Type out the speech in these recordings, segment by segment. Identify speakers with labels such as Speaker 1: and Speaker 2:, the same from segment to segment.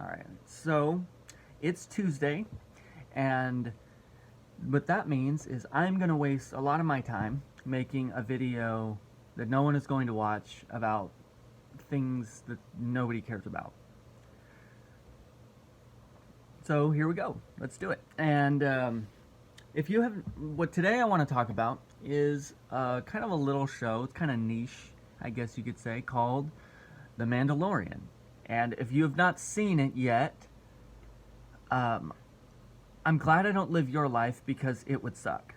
Speaker 1: Alright, so it's Tuesday, and what that means is I'm going to waste a lot of my time making a video that no one is going to watch about things that nobody cares about. So here we go. Let's do it. And if you have, what today I want to talk about is kind of a little show. It's kind of niche, I guess you could say, called The Mandalorian. And if you have not seen it yet, I'm glad I don't live your life because it would suck.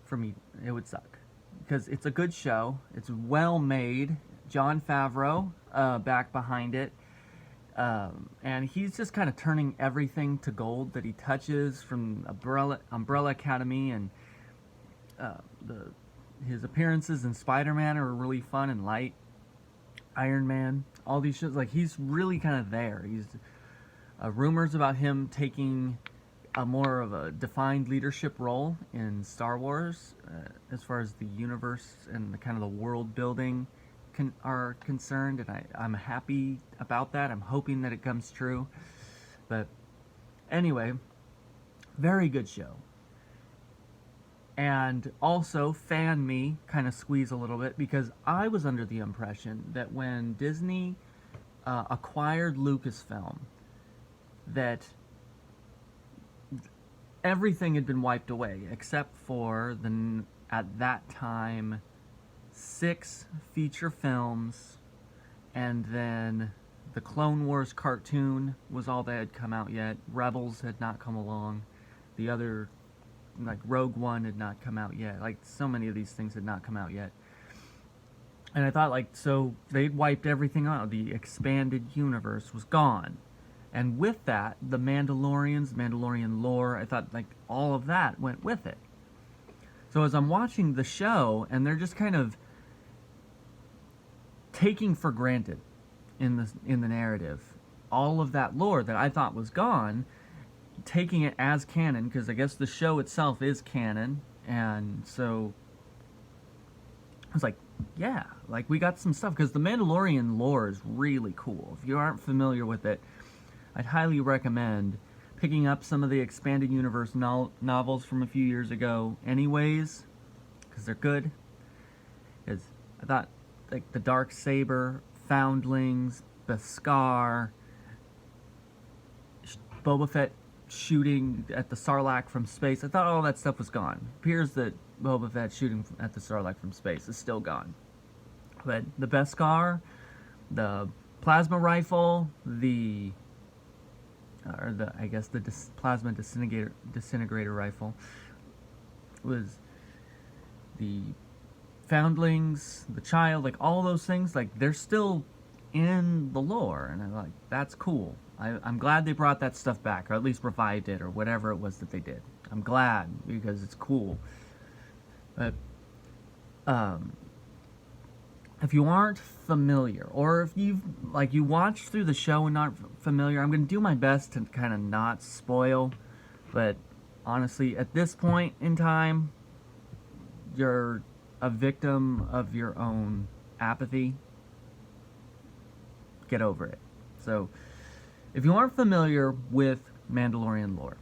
Speaker 1: For me, it would suck. Because it's a good show. It's well made. Jon Favreau back behind it. And he's just kind of turning everything to gold that he touches, from Umbrella Academy, and his appearances in Spider-Man are really fun and light. Iron Man, all these shows, like, he's really kind of there. He's rumors about him taking a more of a defined leadership role in Star Wars, as far as the universe and the kind of the world building are concerned, and I'm happy about that. I'm hoping that it comes true. But anyway, very good show. And also, fan me kind of squeeze a little bit, because I was under the impression that when Disney acquired Lucasfilm, that everything had been wiped away except for the, at that time, 6 feature films, and then the Clone Wars cartoon was all that had come out yet. Rebels had not come along. The other, like, Rogue One had not come out yet. Like, so many of these things had not come out yet. And I thought, like, so they'd wiped everything out. The expanded universe was gone. And with that, the Mandalorians, Mandalorian Lore, I thought, like, all of that went with it. So as I'm watching the show, and they're just kind of taking for granted in the narrative all of that lore that I thought was gone, taking it as canon, because I guess the show itself is canon, and so I was like, yeah, like, we got some stuff, because the Mandalorian lore is really cool. If you aren't familiar with it, I'd highly recommend picking up some of the expanded universe novels from a few years ago anyways, because they're good. Because I thought, like, the Darksaber, Foundlings, Beskar, Boba Fett shooting at the Sarlacc from space, I thought all that stuff was gone. It appears that Boba Fett shooting at the Sarlacc from space is still gone. But the Beskar, the plasma rifle, I guess the plasma disintegrator rifle, was the Foundlings, the child, like, all those things, like, they're still in the lore, and I'm like, that's cool. I'm glad they brought that stuff back, or at least revived it, or whatever it was that they did. I'm glad, because it's cool. But if you aren't familiar, or if you've, like, you watched through the show and not familiar, I'm going to do my best to kind of not spoil, but honestly, at this point in time, you're a victim of your own apathy. Get over it. So, if you aren't familiar with Mandalorian lore,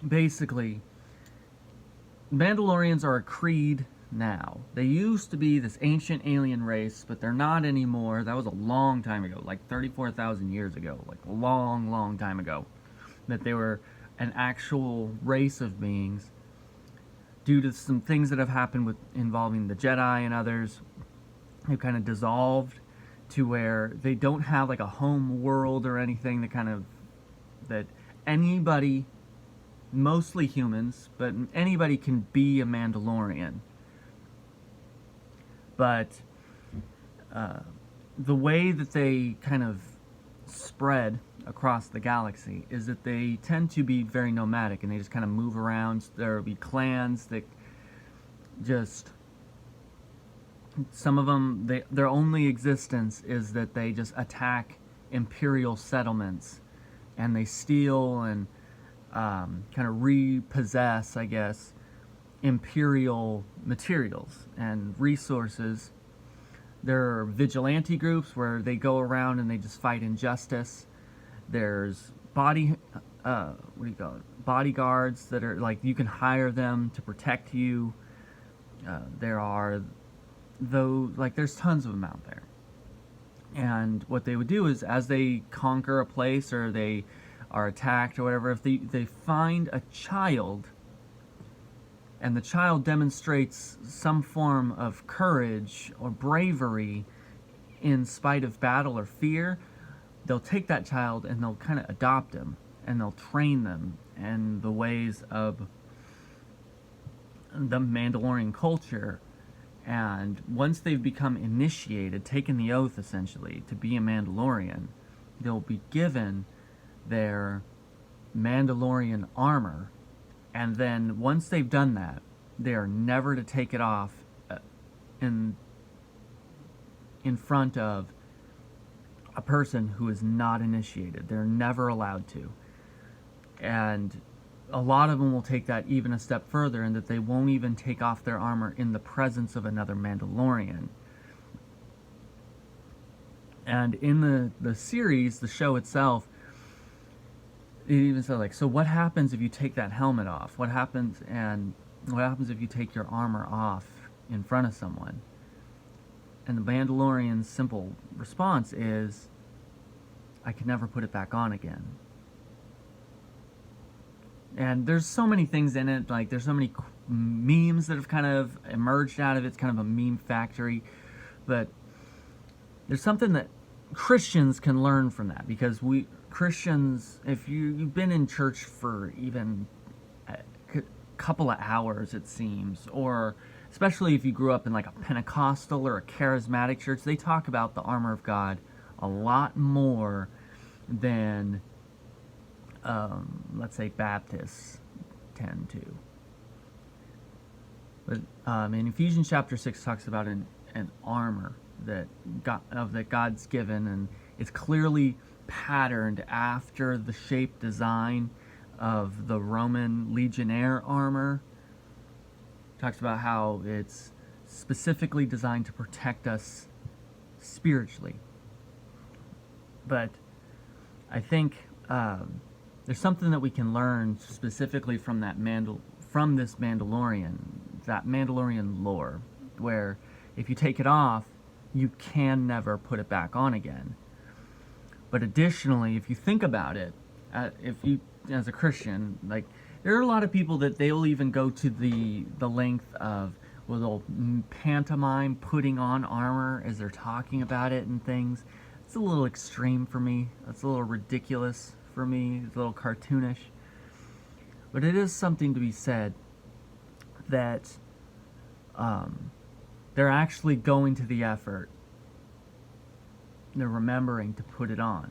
Speaker 1: basically, Mandalorians are a creed now. They used to be this ancient alien race, but they're not anymore. That was a long time ago, like 34,000 years ago, like a long, long time ago, that they were an actual race of beings. Due to some things that have happened involving the Jedi and others, they've kind of dissolved to where they don't have, like, a home world or anything that anybody, mostly humans, but anybody can be a Mandalorian. But the way that they kind of spread across the galaxy is that they tend to be very nomadic, and they just kind of move around. There will be clans that just, some of them, their only existence is that they just attack imperial settlements, and they steal and kind of repossess, I guess, imperial materials and resources There are vigilante groups where they go around and they just fight injustice. There's bodyguards that are like, you can hire them to protect you. There are there's tons of them out there. And what they would do is, as they conquer a place or they are attacked or whatever, if they find a child and the child demonstrates some form of courage or bravery in spite of battle or fear, they'll take that child and they'll kind of adopt him, and they'll train them in the ways of the Mandalorian culture. And once they've become initiated, taken the oath essentially to be a Mandalorian, they'll be given their Mandalorian armor. And then once they've done that, they are never to take it off in front of a person who is not initiated. They're never allowed to. And a lot of them will take that even a step further, in that they won't even take off their armor in the presence of another Mandalorian. And in the series, the show itself, it even said, like, so what happens if you take that helmet off? What happens if you take your armor off in front of someone? And the Mandalorian's simple response is, I can never put it back on again. And there's so many things in it, like there's so many memes that have kind of emerged out of it. It's kind of a meme factory. But there's something that Christians can learn from that, because Christians, if you've been in church for even a couple of hours, it seems, or especially if you grew up in like a Pentecostal or a charismatic church, they talk about the armor of God a lot more than, let's say, Baptists tend to. But in Ephesians chapter 6 talks about an armor that God's given, and it's clearly patterned after the shape design of the Roman legionnaire armor. Talks about how it's specifically designed to protect us spiritually. But I think there's something that we can learn specifically from this Mandalorian, that Mandalorian lore, where if you take it off, you can never put it back on again. But additionally, if you think about it, if you, as a Christian, like, there are a lot of people that they'll even go to the length of, well, they'll pantomime putting on armor as they're talking about it and things. It's a little extreme for me. It's a little ridiculous for me. It's a little cartoonish. But it is something to be said that they're actually going to the effort. They're remembering to put it on.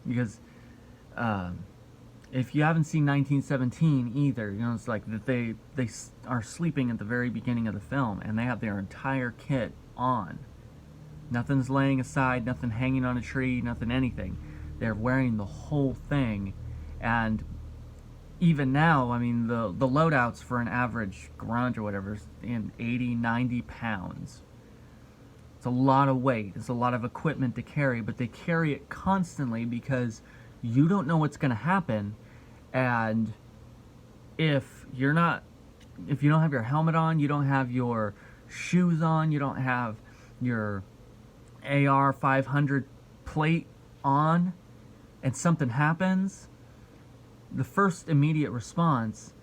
Speaker 1: Because if you haven't seen 1917 either, you know, it's like that they are sleeping at the very beginning of the film, and they have their entire kit on. Nothing's laying aside, nothing hanging on a tree, nothing anything. They're wearing the whole thing. And even now, I mean, the loadouts for an average grunt or whatever is in 80, 90 pounds. It's a lot of weight. It's a lot of equipment to carry, but they carry it constantly because you don't know what's going to happen. And if you don't have your helmet on, you don't have your shoes on, you don't have your AR 500 plate on, and something happens, the first immediate response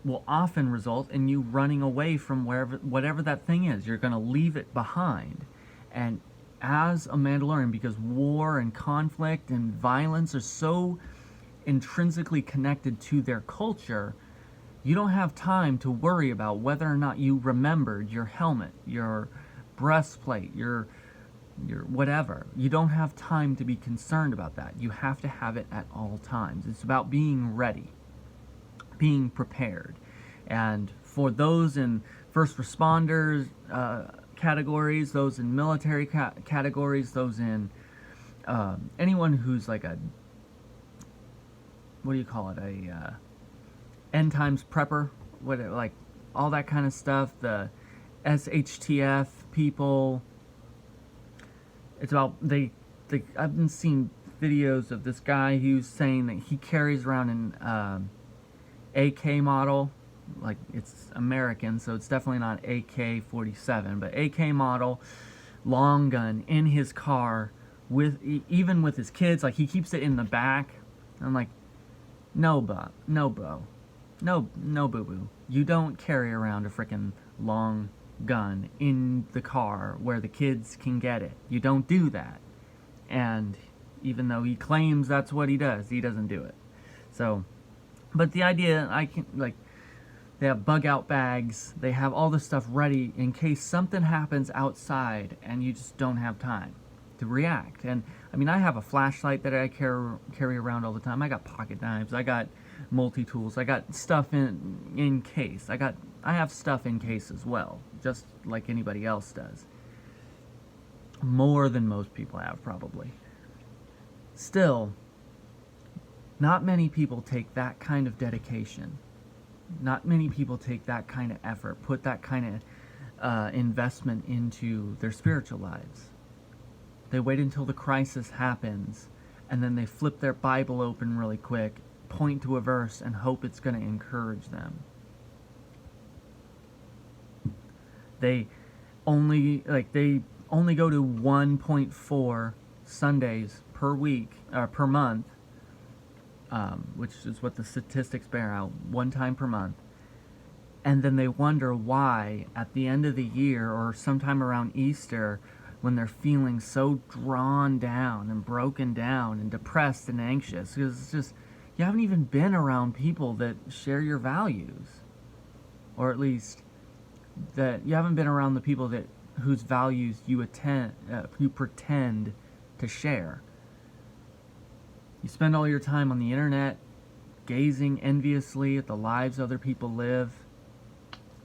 Speaker 1: will often result in you running away from whatever that thing is. You're going to leave it behind. And as a Mandalorian, because war and conflict and violence are so intrinsically connected to their culture, you don't have time to worry about whether or not you remembered your helmet, your breastplate, your whatever. You don't have time to be concerned about that. You have to have it at all times. It's about being ready, being prepared. And for those in first responders categories, those in military categories, those in anyone who's like a, what do you call it, a end times prepper, like all that kind of stuff, the SHTF people, It's about I've been seeing videos of this guy who's saying that he carries around an AK model, like it's American, so it's definitely not AK-47, but AK model long gun in his car with even with his kids. Like he keeps it in the back. I'm like, no, bro, no, boo boo. You don't carry around a freaking long gun in the car where the kids can get it. You don't do that. And even though he claims that's what he does, he doesn't do it. So, but the idea, they have bug out bags, they have all this stuff ready in case something happens outside and you just don't have time to react. And I mean, I have a flashlight that I carry around all the time. I got pocket knives, I got multi-tools, I got stuff in case. I have stuff in case as well, just like anybody else does. More than most people have, probably. Still, not many people take that kind of dedication. Not many people take that kind of effort, put that kind of investment into their spiritual lives. They wait until the crisis happens, and then they flip their Bible open really quick, point to a verse, and hope it's going to encourage them. They only go to 1.4 Sundays per week, or per month, which is what the statistics bear out, one time per month. And then they wonder why, at the end of the year, or sometime around Easter, when they're feeling so drawn down and broken down and depressed and anxious, because it's just, you haven't even been around people that share your values. Or at least, that you haven't been around the people that whose values you pretend to share. You spend all your time on the internet gazing enviously at the lives other people live.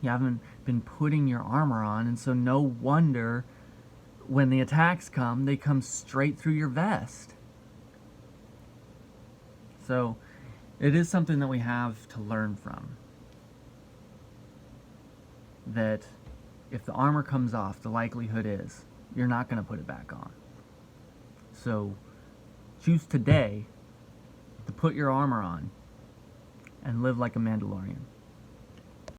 Speaker 1: You haven't been putting your armor on, and so no wonder when the attacks come, they come straight through your vest. So it is something that we have to learn from. That if the armor comes off, the likelihood is you're not going to put it back on. So choose today to put your armor on and live like a Mandalorian.